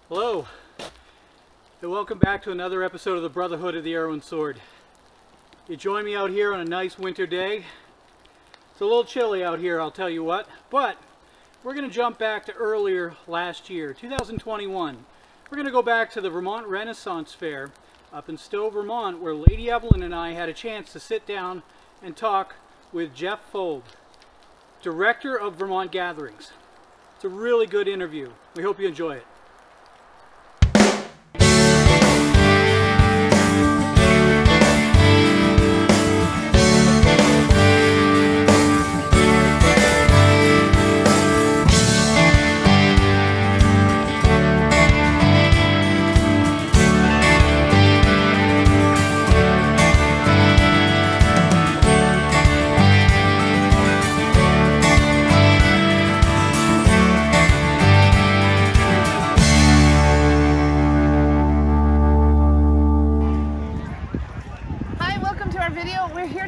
Hello, and welcome back to another episode of the Brotherhood of the Arrow and Sword. You join me out here on a nice winter day. It's a little chilly out here, I'll tell you what, but we're going to jump back to earlier last year, 2021. We're going to go back to the Vermont Ren Faire up in Stowe, Vermont, where Lady Evelyn and I had a chance to sit down and talk with Jeff Folb, Director of Vermont Gatherings. It's a really good interview. We hope you enjoy it.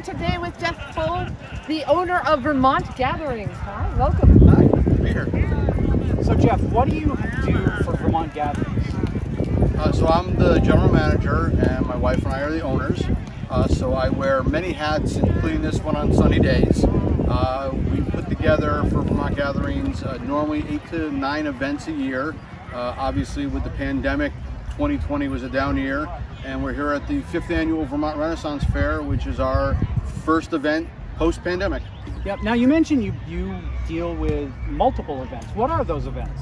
Today with Jeff Folb, the owner of Vermont Gatherings. Hi, welcome. Hi, good to be here. So Jeff, what do you do for Vermont Gatherings? So I'm the general manager and my wife and I are the owners. So I wear many hats, including this one on sunny days. We put together for Vermont Gatherings normally 8 to 9 events a year. Obviously with the pandemic, 2020 was a down year. And we're here at the 5th annual Vermont Ren Faire, which is our first event post-pandemic. Yep. Now you mentioned you deal with multiple events. What are those events?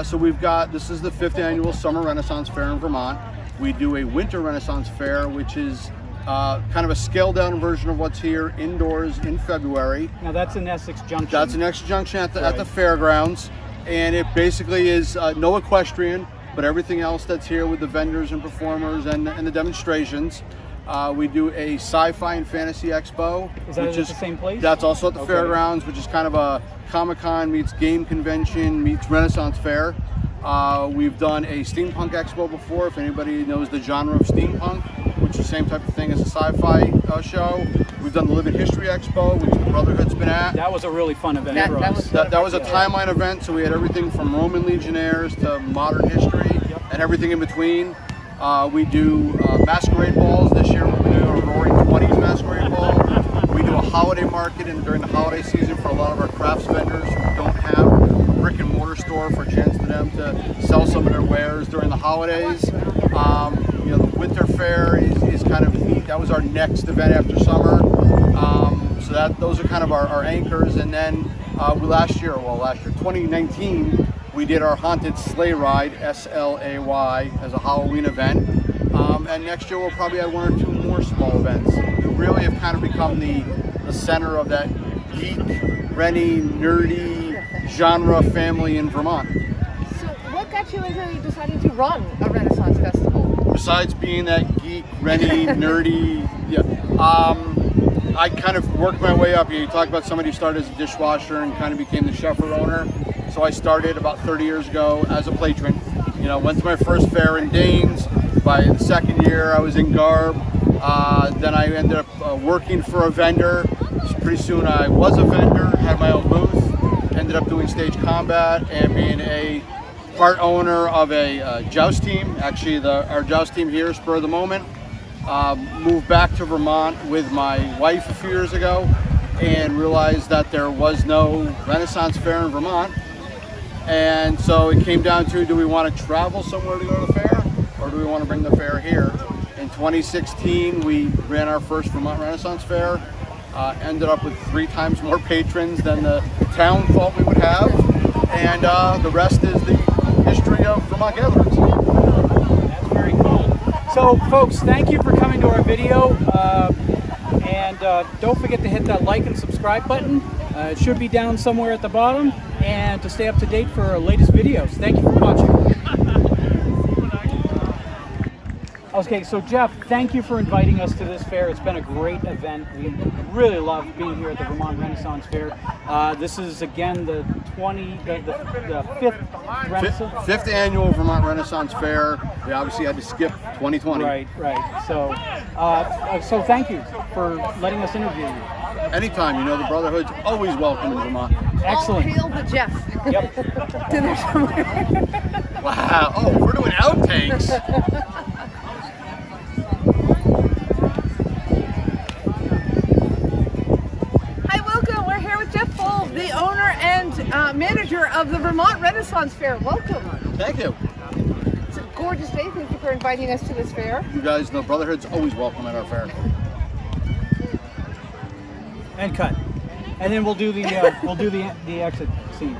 So we've got, this is the 5th annual Summer Renaissance Fair in Vermont. We do a Winter Renaissance Fair, which is kind of a scaled down version of what's here indoors in February. Now that's in Essex Junction. That's in Essex Junction at the fairgrounds. And it basically is no equestrian, but everything else that's here with the vendors and performers and the demonstrations. We do a Sci-Fi and Fantasy Expo. Is that at the same place? That's also at the fairgrounds, which is kind of a Comic-Con meets game convention meets Renaissance Fair. We've done a Steampunk Expo before, if anybody knows the genre of steampunk, which is the same type of thing as a sci-fi show. We've done the Living History Expo, which the Brotherhood's been at. That was a really fun event for us. That was a timeline event, so we had everything from Roman legionnaires to modern history and everything in between. We do masquerade balls. This year we're doing a Roaring 20s masquerade ball. We do a holiday market during the holiday season for a lot of our crafts vendors who don't have a brick and mortar store, for a chance for them to sell some of their wares during the holidays. You know, the Winter Fair is kind of neat. That was our next event after summer. So those are kind of our anchors. And then last year, 2019, we did our Haunted Sleigh Ride, S-L-A-Y, as a Halloween event. And next year we'll probably have 1 or 2 more small events. We really have kind of become the center of that geek, renny, nerdy genre family in Vermont. So what got you into deciding to run a Renaissance Festival? Besides being that geek, renny, nerdy, I kind of worked my way up. You talk about somebody who started as a dishwasher and kind of became the chef or owner. So I started about 30 years ago as a patron. You know, went to my first fair in Danes. By the second year, I was in garb. Then I ended up working for a vendor. So pretty soon I was a vendor, had my own booth, ended up doing stage combat and being a part owner of a joust team. Actually, our joust team here, spur of the moment. Moved back to Vermont with my wife a few years ago and realized that there was no Renaissance Fair in Vermont. And so it came down to, do we want to travel somewhere to go to the fair, or do we want to bring the fair here? In 2016, we ran our first Vermont Renaissance Fair. Ended up with 3 times more patrons than the town thought we would have. And the rest is the history of Vermont Gatherings. That's very cool. So folks, thank you for coming to our video. And don't forget to hit that like and subscribe button. It should be down somewhere at the bottom. And to stay up to date for our latest videos. Thank you for watching. Okay, so Jeff, thank you for inviting us to this fair. It's been a great event. We really love being here at the Vermont Renaissance Fair. This is again the 5th annual Vermont Renaissance Fair. We obviously had to skip 2020. Right. So, so thank you for letting us interview you. Anytime, you know, the Brotherhood's always welcome in Vermont. Excellent. All hail the Jeff. Yep. Dinner somewhere. Wow. Oh, we're doing outtakes. Hi, welcome. We're here with Jeff Folb, the owner and manager of the Vermont Ren Faire. Welcome. Thank you. It's a gorgeous day. Thank you for inviting us to this fair. You guys know Brotherhood's always welcome at our fair. And cut. And then we'll do the exit scene.